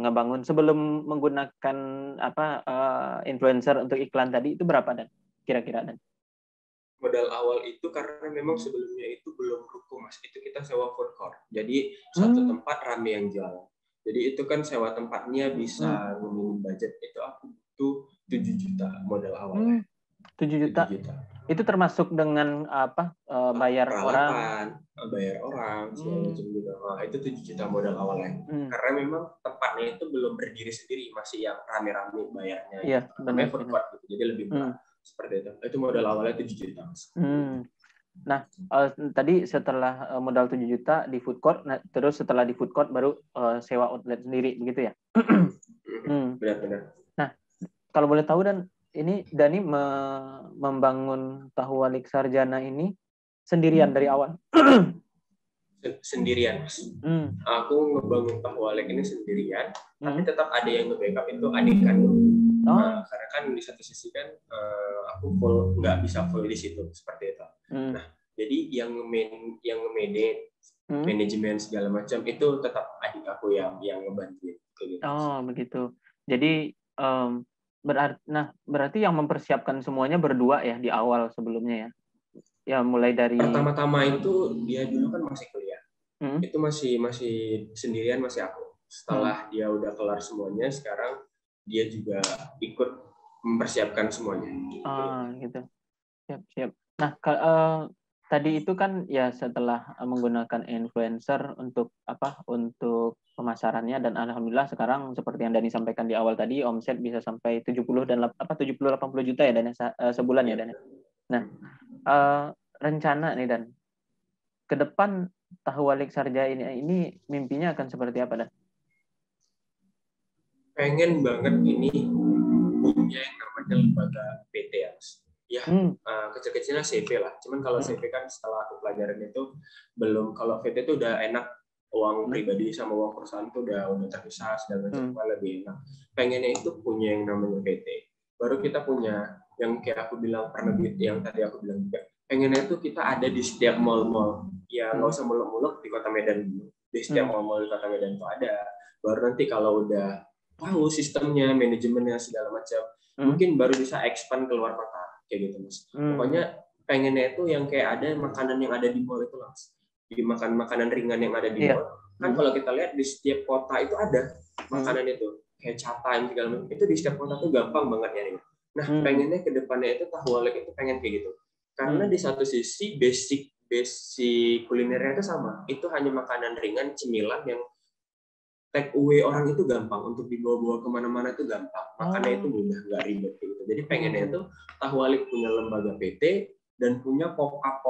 ngebangun sebelum menggunakan influencer untuk iklan tadi itu berapa Dan? Kira-kira Dan? Modal awal itu karena memang sebelumnya itu belum ruko Mas, itu kita sewa food court. Jadi satu tempat rame yang jual. Jadi itu kan sewa tempatnya bisa ngomongin budget itu aku butuh 7 juta modal awalnya. 7 juta. Itu termasuk dengan bayar orang, segala macam gitu. Nah, itu 7 juta modal awalnya. Karena memang tempatnya itu belum berdiri sendiri, masih yang rame-rame bayarnya. Iya, benar. Food court gitu. Jadi lebih murah. Seperti itu. Itu modal awalnya 7 juta. Nah, tadi setelah modal 7 juta di food court, terus setelah di food court baru sewa outlet sendiri, begitu ya? Benar-benar. Nah, kalau boleh tahu Dan, ini Dani membangun Tahualek Sarjana ini sendirian dari awal? Sendirian Mas. Aku ngebangun Tahualek ini sendirian, tapi tetap ada yang nge-backup itu adik kandung. Karena kan di satu sisi kan aku nggak bisa full di situ seperti itu. Nah, jadi yang nge-manage manajemen segala macam itu tetap adik aku yang ngebantuin. Gitu. Oh begitu. Jadi berarti yang mempersiapkan semuanya berdua ya di awal sebelumnya ya? Ya mulai dari pertama-tama itu dia dulu kan masih kuliah. Itu masih sendirian, masih aku. Setelah dia udah kelar semuanya, sekarang dia juga ikut mempersiapkan semuanya. Gitu. Siap. Nah, tadi itu kan ya setelah menggunakan influencer untuk pemasarannya, dan alhamdulillah sekarang seperti yang Dani sampaikan di awal tadi, omset bisa sampai 70-80 juta ya Dan sebulan ya Dan. Nah, rencana nih Dan, ke depan Tahualek Sarjana ini mimpinya akan seperti apa Dan? Pengen banget ini punya yang namanya lembaga PT ya. Kecil-kecilnya CV lah. Cuman kalau CV kan setelah aku pelajarin itu belum. Kalau VT itu udah enak, uang pribadi sama uang perusahaan itu udah terpisah segala macam, lebih enak. Pengennya itu punya yang namanya PT. Baru kita punya yang kayak aku bilang yang tadi aku bilang juga. Pengennya itu kita ada di setiap mall-mall. Ya nggak usah muluk-muluk di Kota Medan dulu. Di setiap mall-mall di Kota Medan itu ada. Baru nanti kalau udah tahu sistemnya, manajemennya segala macam, mungkin baru bisa expand keluar kota kayak gitu Mas. Pokoknya pengennya itu yang kayak ada makanan yang ada di mall itu Mas. Jadi makanan ringan yang ada di mall. Kan kalau kita lihat di setiap kota itu ada. makanan itu kayak catain segala macam itu di setiap kota tuh gampang banget ya. Nah, pengennya ke depannya itu tahu walek itu pengen kayak gitu. Karena di satu sisi basic kulinernya itu sama. Itu hanya makanan ringan, cemilan yang take away orang itu gampang, untuk dibawa-bawa kemana-mana itu gampang. Makannya itu mudah, nggak ribet gitu. Jadi pengennya itu tahu walek punya lembaga PT dan punya pop-up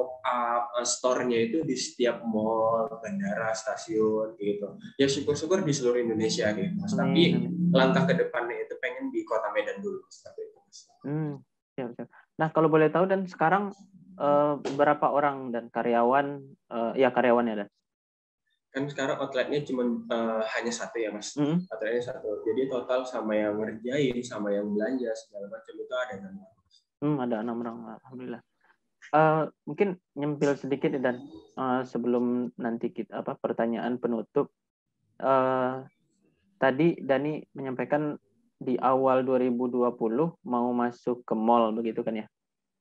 store-nya itu di setiap mall, bandara, stasiun gitu. Ya syukur-syukur di seluruh Indonesia gitu, Mas. Tapi langkah ke depannya itu pengen di Kota Medan dulu seperti itu, Mas. Siap. Nah, kalau boleh tahu dan sekarang berapa orang dan karyawan karyawannya dan? Kan sekarang outletnya cuma hanya satu ya, Mas. Outletnya satu. Jadi total sama yang ngerjain, sama yang belanja segala macam itu ada 6 orang. Ada 6 orang, alhamdulillah. Mungkin nyempil sedikit dan sebelum nanti kita pertanyaan penutup, tadi Dani menyampaikan di awal 2020 mau masuk ke mall begitu kan ya,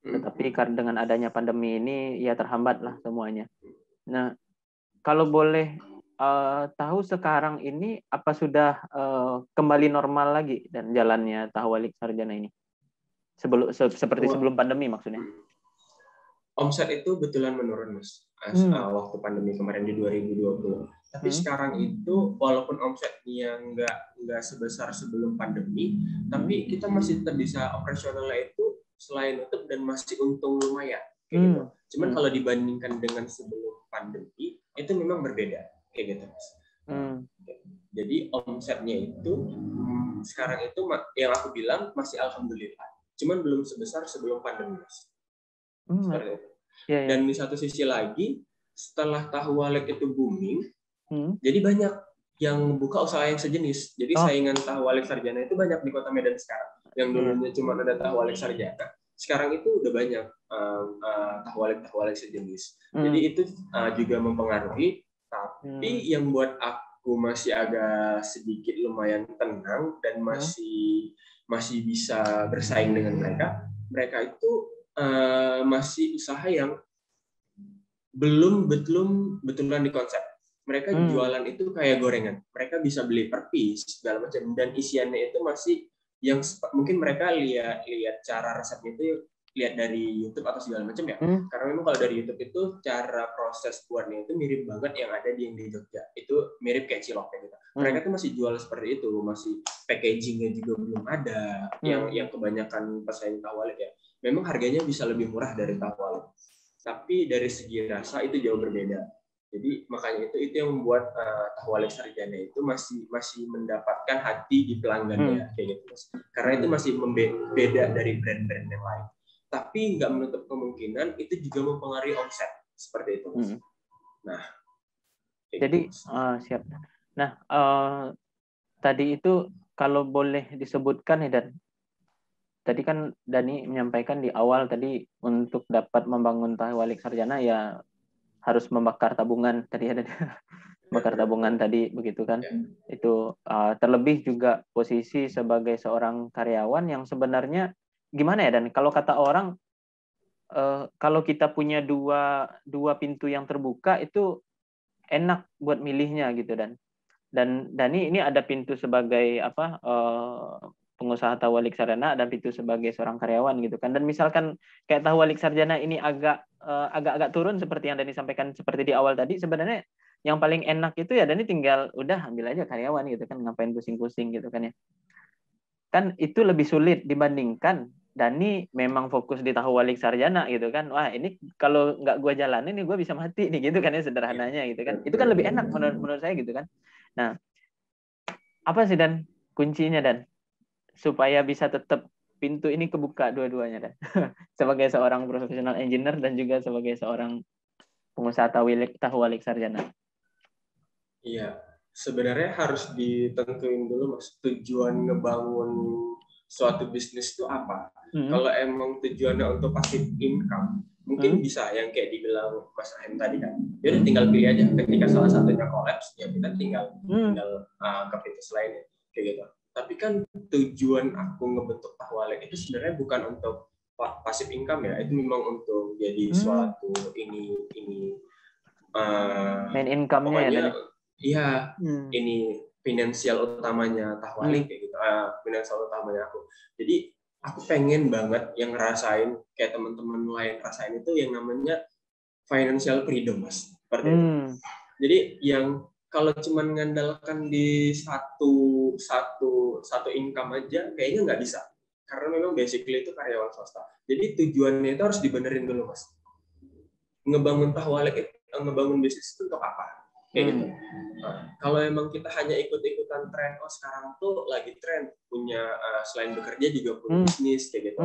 tetapi karena dengan adanya pandemi ini ya terhambat lah semuanya. Nah, kalau boleh tahu sekarang ini apa sudah kembali normal lagi dan jalannya Tahu Walik Sarjana ini seperti sebelum pandemi maksudnya? Omset itu betulan menurun, Mas, waktu pandemi kemarin di 2020. Tapi sekarang itu walaupun omsetnya nggak sebesar sebelum pandemi, tapi kita masih tetap bisa operasionalnya itu selain nutup dan masih untung lumayan. Kayak gitu. Cuman kalau dibandingkan dengan sebelum pandemi, itu memang berbeda. Kayak gitu, Mas. Jadi omsetnya itu sekarang itu yang aku bilang masih alhamdulillah. Cuman belum sebesar sebelum pandemi, Mas. Seperti itu. Dan di satu sisi lagi, setelah tahu walek itu booming, jadi banyak yang buka usaha yang sejenis. Jadi saingan Tahu Walik Sarjana itu banyak di Kota Medan sekarang. Yang dulunya cuma ada Tahu Walik Sarjana, sekarang itu udah banyak tahu walik sejenis. Jadi itu juga mempengaruhi. Tapi yang buat aku masih agak sedikit lumayan tenang dan masih bisa bersaing dengan mereka itu masih usaha yang belum betulan di konsep. Mereka jualan itu kayak gorengan. Mereka bisa beli per piece segala macam, dan isiannya itu masih yang mungkin mereka lihat cara resepnya itu lihat dari YouTube atau segala macam ya. Karena memang kalau dari YouTube itu cara proses buatnya itu mirip banget yang ada di Jogja. Itu mirip kayak cilok gitu. Mereka tuh masih jual seperti itu, masih packagingnya juga belum ada. Yang kebanyakan pesaing tahu walik ya. Memang harganya bisa lebih murah dari tahu walik. Tapi dari segi rasa itu jauh berbeda. Jadi makanya itu yang membuat Tahu Walik Sarjana itu masih mendapatkan hati di pelanggannya kayak gitu. Karena itu masih beda dari brand-brand yang lain. Tapi nggak menutup kemungkinan itu juga mempengaruhi omset seperti itu. Nah, jadi siap. Nah, tadi itu kalau boleh disebutkan ya, dan tadi kan Dani menyampaikan di awal tadi untuk dapat membangun Tahu Walik Sarjana ya harus membakar tabungan tadi ada bakar tabungan tadi begitu kan. Itu terlebih juga posisi sebagai seorang karyawan yang sebenarnya gimana ya, dan kalau kata orang kalau kita punya dua pintu yang terbuka itu enak buat milihnya gitu. Dan Dani ini ada pintu sebagai pengusaha Tahu Walik Sarjana dan pintu sebagai seorang karyawan gitu kan. Dan misalkan kayak Tahu Walik Sarjana ini agak turun seperti yang Dani sampaikan seperti di awal tadi, sebenarnya yang paling enak itu ya Dani tinggal udah ambil aja karyawan gitu kan, ngapain pusing-pusing gitu kan ya. Kan itu lebih sulit dibandingkan Dani memang fokus di Tahu Walik Sarjana gitu kan. Wah, ini kalau nggak gue jalanin nih gue bisa mati nih gitu kan ya, sederhananya gitu kan. Itu kan lebih enak menurut saya gitu kan. Nah, apa sih dan kuncinya dan supaya bisa tetap pintu ini kebuka dua-duanya dan sebagai seorang profesional engineer dan juga sebagai seorang pengusaha Tahu Walik Sarjana? Iya, sebenarnya harus ditentuin dulu Mas, tujuan ngebangun suatu bisnis itu apa. Kalau emang tujuannya untuk passive income, mungkin bisa yang kayak dibilang Mas Rahim tadi kan. Jadi tinggal pilih aja, ketika salah satunya collapse, ya kita tinggal ke pintu lainnya kayak gitu. Tapi kan tujuan aku ngebentuk Tahu Walik itu sebenarnya bukan untuk passive income ya, itu memang untuk jadi suatu ini main income-nya ya. Iya, ini finansial utamanya Tahwali kayak gitu, finansial utamanya aku. Jadi aku pengen banget yang ngerasain kayak teman-teman lain rasain itu yang namanya financial freedom, Mas. Seperti itu. Jadi yang kalau cuma mengandalkan di satu income aja kayaknya nggak bisa. Karena memang basically itu karyawan swasta. Jadi tujuannya itu harus dibenerin dulu, Mas. Ngebangun ngebangun bisnis itu untuk apa? Kayak gitu. Nah, kalau emang kita hanya ikut-ikutan tren, sekarang tuh lagi tren punya selain bekerja juga punya bisnis kayak gitu.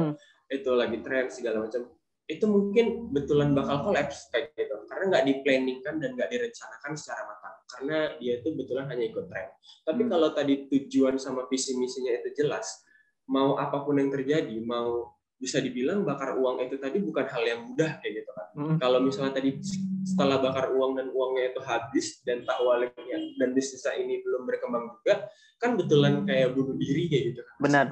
Itu lagi tren segala macam. Itu mungkin betulan bakal kolaps kayak gitu. Karena nggak di-planningkan dan nggak direncanakan secara matang. Karena dia itu betulan hanya ikut tren. Tapi kalau tadi tujuan sama visi misinya itu jelas, mau apapun yang terjadi, mau bisa dibilang bakar uang itu tadi bukan hal yang mudah kayak gitu kan. Kalau misalnya tadi setelah bakar uang dan uangnya itu habis dan Tahwaliknya dan bisnisnya ini belum berkembang juga, kan betulan kayak bunuh diri kayak gitu kan. Benar.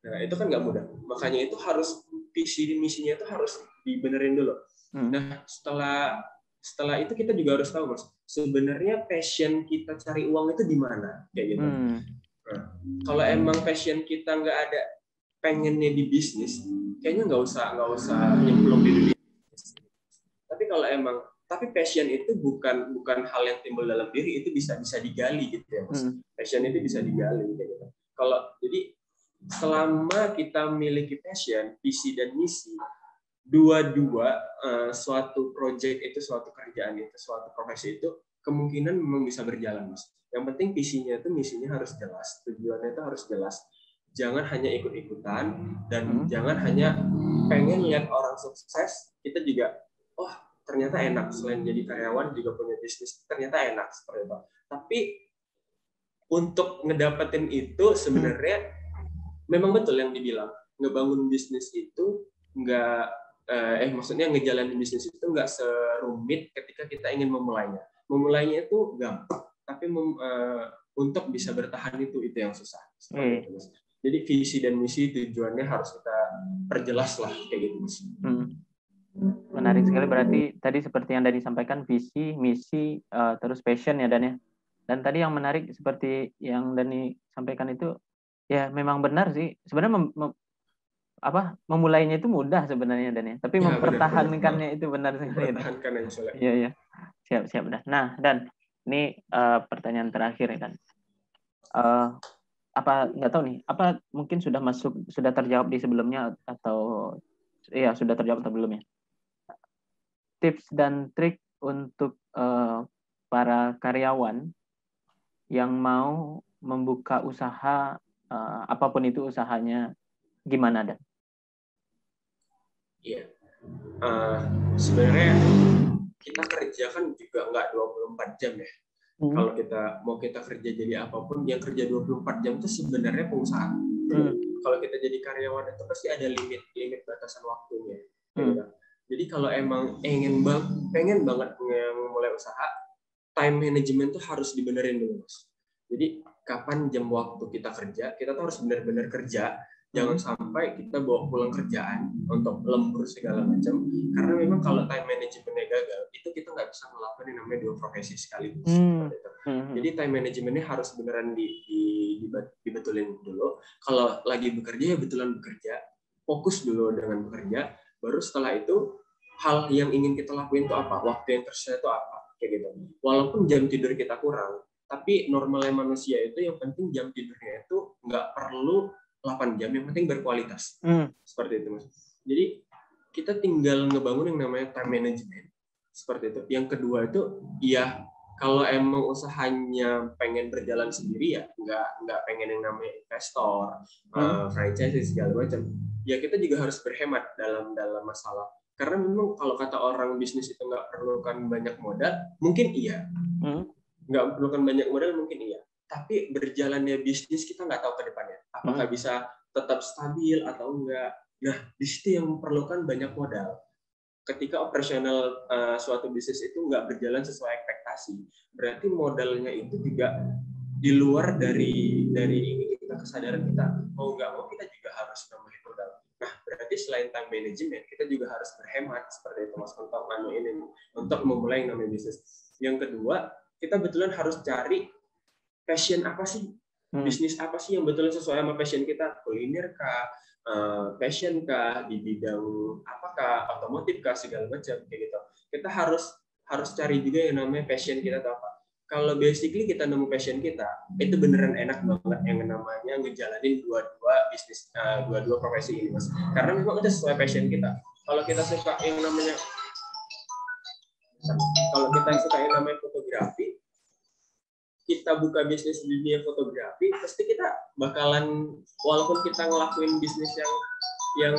Nah itu kan nggak mudah. Makanya itu harus visi misinya itu harus dibenerin dulu. Nah setelah itu kita juga harus tahu, Mas, sebenarnya passion kita cari uang itu di mana kayak gitu. Nah, kalau emang passion kita nggak ada pengennya di bisnis, kayaknya nggak usah nyemplung di dunia bisnis. Tapi passion itu bukan hal yang timbul dalam diri, itu bisa digali gitu ya, Mas. Passion itu bisa digali gitu. Jadi selama kita memiliki passion, visi dan misi, dua-dua suatu project itu, suatu kerjaan itu, suatu profesi itu kemungkinan memang bisa berjalan, Mas. Yang penting visinya itu, misinya harus jelas, tujuannya itu harus jelas. Jangan hanya ikut-ikutan dan jangan hanya pengen lihat orang sukses, kita juga ternyata enak, selain jadi karyawan juga punya bisnis, ternyata enak seperti itu. Tapi untuk ngedapetin itu sebenarnya memang betul yang dibilang, ngebangun bisnis itu maksudnya ngejalanin bisnis itu nggak serumit ketika kita ingin memulainya. Memulainya itu gampang, tapi untuk bisa bertahan itu yang susah. Jadi visi dan misi, tujuannya harus kita perjelas lah kayak gitu, Mas. Menarik sekali, berarti tadi seperti yang Dani sampaikan, visi, misi, terus passion ya Dan ya. Dan tadi yang menarik seperti yang Dani sampaikan itu, ya memang benar sih. Sebenarnya memulainya itu mudah sebenarnya Dan ya. Tapi mempertahankannya itu benar sekali. Mempertahankan soalnya. Iya. Siap Dan. Nah, Dan, ini pertanyaan terakhir ya Dan. Nggak tahu nih, apa mungkin sudah terjawab di sebelumnya atau sudah terjawab atau belum ya? Tips dan trik untuk para karyawan yang mau membuka usaha, apapun itu usahanya, gimana Dan? Iya, sebenarnya kita kerja kan juga nggak 24 jam ya. Kalau kita kerja jadi apapun, yang kerja 24 jam itu sebenarnya pengusaha. Kalau kita jadi karyawan itu pasti ada limit batasan waktunya. Jadi kalau emang pengen banget mulai usaha, time management tuh harus dibenerin dulu, Mas. Jadi kapan jam waktu kita kerja, kita tuh harus benar-benar kerja. Jangan sampai kita bawa pulang kerjaan untuk lembur segala macam. Karena memang kalau time managementnya gagal, itu kita nggak bisa melakukan yang namanya dua profesi sekaligus. Jadi time managementnya harus beneran dibetulin dulu. Kalau lagi bekerja ya betulan bekerja, fokus dulu dengan bekerja. Baru setelah itu hal yang ingin kita lakuin itu apa, waktu yang tersisa itu apa, kayak gitu. Walaupun jam tidur kita kurang, tapi normalnya manusia itu yang penting jam tidurnya itu nggak perlu 8 jam, yang penting berkualitas. Seperti itu, Mas. Jadi kita tinggal ngebangun yang namanya time management. Seperti itu. Yang kedua itu, ya kalau emang usahanya pengen berjalan sendiri ya, nggak pengen yang namanya investor, franchise segala macam. Ya kita juga harus berhemat dalam masalah. Karena memang kalau kata orang bisnis itu nggak perlukan banyak modal, mungkin iya. Nggak perlukan banyak modal, mungkin iya. Tapi berjalannya bisnis kita nggak tahu ke depannya. Apakah bisa tetap stabil atau enggak. Nah, di situ yang memerlukan banyak modal. Ketika operasional suatu bisnis itu nggak berjalan sesuai ekspektasi, berarti modalnya itu juga di luar dari kita, kesadaran kita. Mau nggak mau kita juga harus nambahin modal. Nah, berarti selain time management, kita juga harus berhemat seperti itu, Mas, untuk memulai yang namanya bisnis. Yang kedua, kita betulan harus cari passion apa sih, bisnis apa sih yang betul sesuai sama passion kita, kuliner kah, passion kah, di bidang apakah, otomotif kah, segala macam kayak gitu. Kita harus cari juga yang namanya passion kita atau apa. Kalau basically kita nemu passion kita, itu beneran enak banget yang namanya ngejalanin dua-dua bisnis, dua-dua profesi ini, Mas. Karena memang itu sesuai passion kita. Kalau kita suka yang namanya fotografi, kita buka bisnis di dunia fotografi, pasti kita bakalan, walaupun kita ngelakuin bisnis yang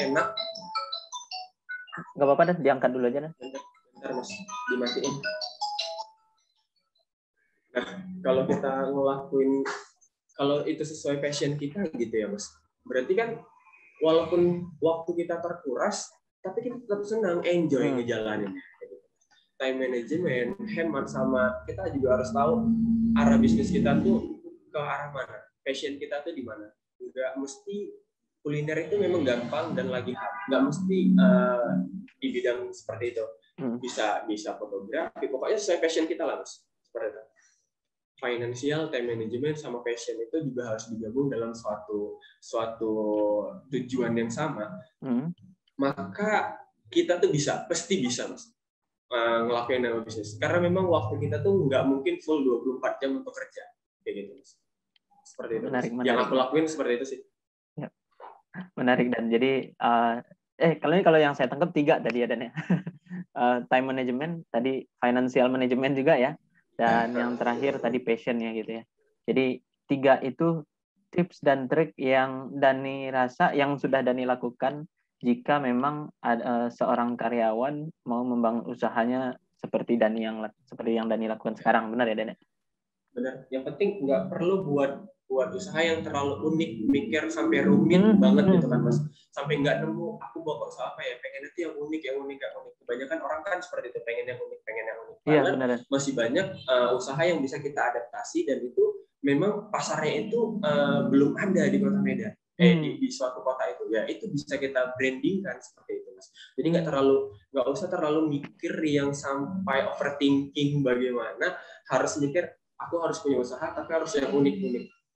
enak. Nggak apa-apa, Dan, diangkat dulu aja. Bentar, Mas, dimatiin. Nah, kalau kita ngelakuin, kalau itu sesuai passion kita gitu ya, Mas, berarti kan walaupun waktu kita terkuras, tapi kita tetap senang, enjoy ngejalaninnya. Time management, hemat, sama kita juga harus tahu arah bisnis kita tuh ke arah mana, passion kita tuh di mana. Nggak mesti kuliner itu memang gampang dan lagi nggak mesti di bidang seperti itu. Bisa fotografi, pokoknya sesuai passion kita lah, Mas. Seperti itu. Financial, time management, sama passion itu juga harus digabung dalam suatu tujuan yang sama. Maka kita tuh pasti bisa, Mas, ngelakuin dalam bisnis. Karena memang waktu kita tuh nggak mungkin full 24 jam untuk kerja. Kayak gitu, Mas. Seperti itu. Menarik. Yang aku lakuin seperti itu sih. Ya. Menarik, Dan. Jadi, kalau yang saya tangkap 3 tadi ya, Dan ya. Time management, tadi financial management juga ya. Dan yang terakhir tadi passion-nya gitu ya. Jadi 3 itu tips dan trik yang Dani rasa, yang sudah Dani lakukan jika memang seorang karyawan mau membangun usahanya seperti yang Dani lakukan sekarang. Benar ya, Dani? Benar. Yang penting nggak perlu buat usaha yang terlalu unik, mikir sampai rumit banget gitu kan, Mas. Sampai nggak nemu, aku mau usaha apa ya, pengen itu yang unik. Kebanyakan orang kan seperti itu, pengen yang unik. Padahal masih banyak usaha yang bisa kita adaptasi, dan itu memang pasarnya itu belum ada di Kota Medan. Di suatu kota itu, ya itu bisa kita brandingkan seperti itu, Mas. Jadi nggak usah terlalu mikir yang sampai overthinking bagaimana, harus mikir aku harus punya usaha tapi harus yang unik.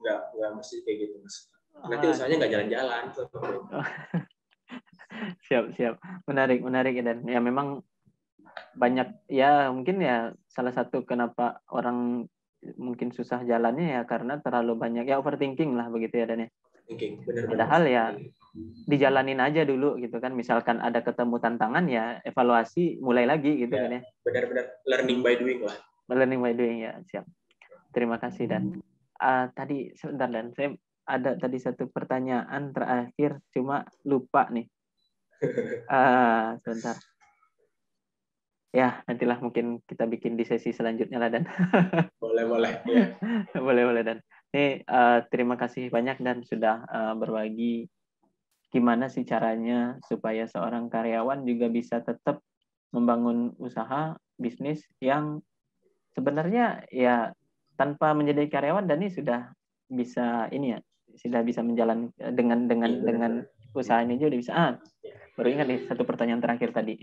Nggak mesti kayak gitu, Mas. Nanti usahanya nggak jalan-jalan. Siap. Menarik ya, Dan. Ya memang banyak ya, mungkin ya salah satu kenapa orang mungkin susah jalannya ya karena terlalu banyak ya overthinking lah begitu ya, Dan ya. Padahal ya dijalanin aja dulu gitu kan. Misalkan ada ketemu tantangan ya evaluasi, mulai lagi gitu ya, kan ya. Benar-benar learning by doing lah. Learning by doing ya, siap. Terima kasih, Dan. Tadi sebentar, Dan, saya ada tadi satu pertanyaan terakhir, cuma lupa nih. Sebentar. Ya, nantilah mungkin kita bikin di sesi selanjutnya lah, Dan. Boleh. Ya. Boleh, Dan. Ini terima kasih banyak, Dan, sudah berbagi gimana sih caranya supaya seorang karyawan juga bisa tetap membangun usaha bisnis yang sebenarnya ya tanpa menjadi karyawan, Dani sudah bisa menjalani dengan usaha ini juga bisa. Baru ingat nih satu pertanyaan terakhir tadi.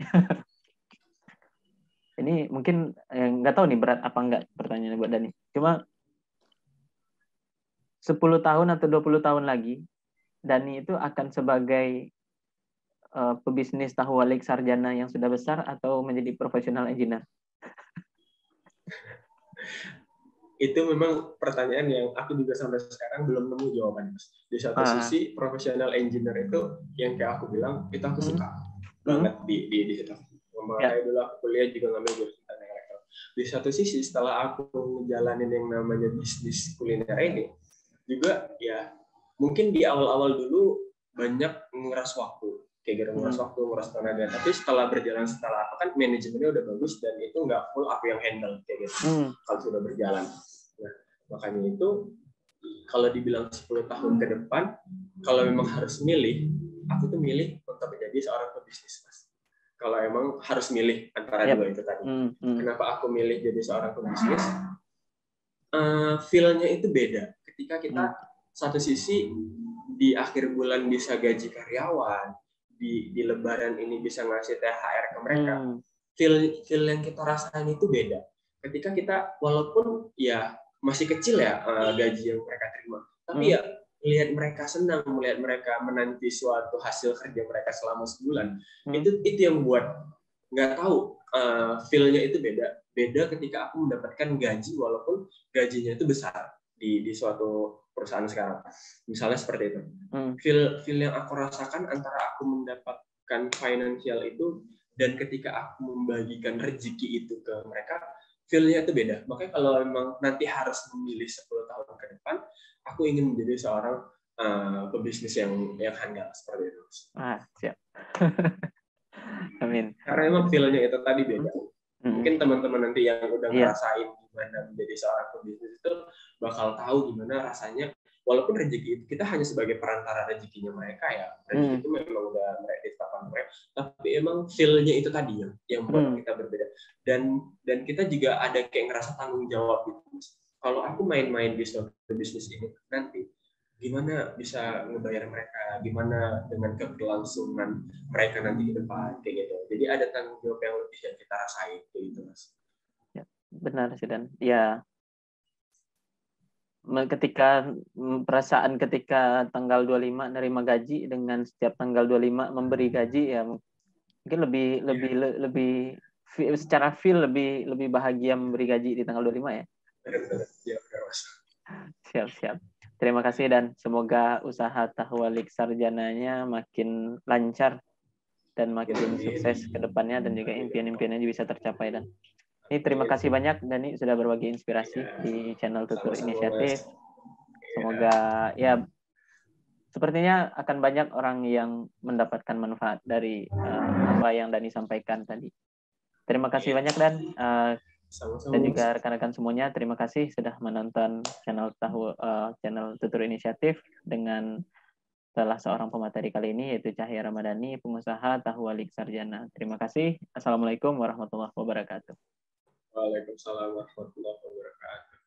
Ini mungkin nggak tahu nih berat apa enggak pertanyaannya buat Dani. Cuma 10 tahun atau 20 tahun lagi, Dani itu akan sebagai pebisnis tahu walik sarjana yang sudah besar atau menjadi profesional engineer? Itu memang pertanyaan yang aku juga sampai sekarang belum nemu jawabannya, Mas. Di satu sisi profesional engineer itu yang kayak aku bilang itu aku suka banget di situ. Makanya dulu aku kuliah juga ngambil jurusan elektro. Di satu sisi setelah aku ngejalanin yang namanya bisnis kuliner ini juga ya mungkin di awal-awal dulu banyak nguras waktu. Nguras tenaga. Tapi setelah apa kan manajemennya udah bagus dan itu nggak full aku yang handle kayak gitu. Kalau sudah berjalan. Nah, makanya itu kalau dibilang 10 tahun ke depan, kalau memang harus milih, aku tuh milih untuk menjadi seorang pebisnis, Mas. Kalau emang harus milih antara dua itu tadi. Kenapa aku milih jadi seorang pebisnis? Feel-nya itu beda. Ketika kita satu sisi di akhir bulan bisa gaji karyawan, di Lebaran ini bisa ngasih THR ke mereka, feel yang kita rasain itu beda. Ketika kita walaupun ya masih kecil ya gaji yang mereka terima. Tapi ya melihat mereka senang, melihat mereka menanti suatu hasil kerja mereka selama sebulan, itu yang buat nggak tahu feel-nya itu beda ketika aku mendapatkan gaji walaupun gajinya itu besar di suatu perusahaan sekarang. Misalnya seperti itu. Feel yang aku rasakan antara aku mendapatkan financial itu dan ketika aku membagikan rezeki itu ke mereka, feel-nya itu beda. Makanya kalau memang nanti harus memilih 10 tahun ke depan, aku ingin menjadi seorang pebisnis yang handal seperti itu. Siap. Amin. Karena memang feel-nya itu tadi beda. Mungkin teman-teman nanti yang udah ngerasain gimana menjadi seorang pebisnis itu bakal tahu gimana rasanya. Walaupun rezeki itu kita hanya sebagai perantara rezekinya mereka ya. Rezeki itu memang udah mereka ditetapkan mereka. Tapi emang feel-nya itu tadi yang membuat kita berbeda. Dan kita juga ada kayak ngerasa tanggung jawab gitu. Kalau aku main-main di suatu bisnis ini nanti gimana bisa ngebayar mereka, gimana dengan keberlangsungan mereka nanti ke depan kayak gitu. Jadi ada tanggung jawab yang lebih yang kita rasain kayak gitu, Mas. Ya, benar sih, dan ya ketika perasaan ketika tanggal 25 nerima gaji dengan setiap tanggal 25 memberi gaji ya mungkin lebih secara feel lebih bahagia memberi gaji di tanggal 25 ya. Benar, Mas. Siap. Terima kasih dan semoga usaha Tahwalik Sarjananya makin lancar dan makin sukses ke depannya dan juga impian-impiannya bisa tercapai. Dan ini terima kasih banyak Dani sudah berbagi inspirasi di channel Tutur Inisiatif. Semoga ya sepertinya akan banyak orang yang mendapatkan manfaat dari apa yang Dani sampaikan tadi. Terima kasih banyak dan juga rekan-rekan semuanya, terima kasih sudah menonton channel Tutur Inisiatif dengan salah seorang pemateri kali ini yaitu Cahya Ramadhani, pengusaha Tahwalik Sarjana. Terima kasih. Assalamualaikum warahmatullahi wabarakatuh. Waalaikumsalam warahmatullahi wabarakatuh.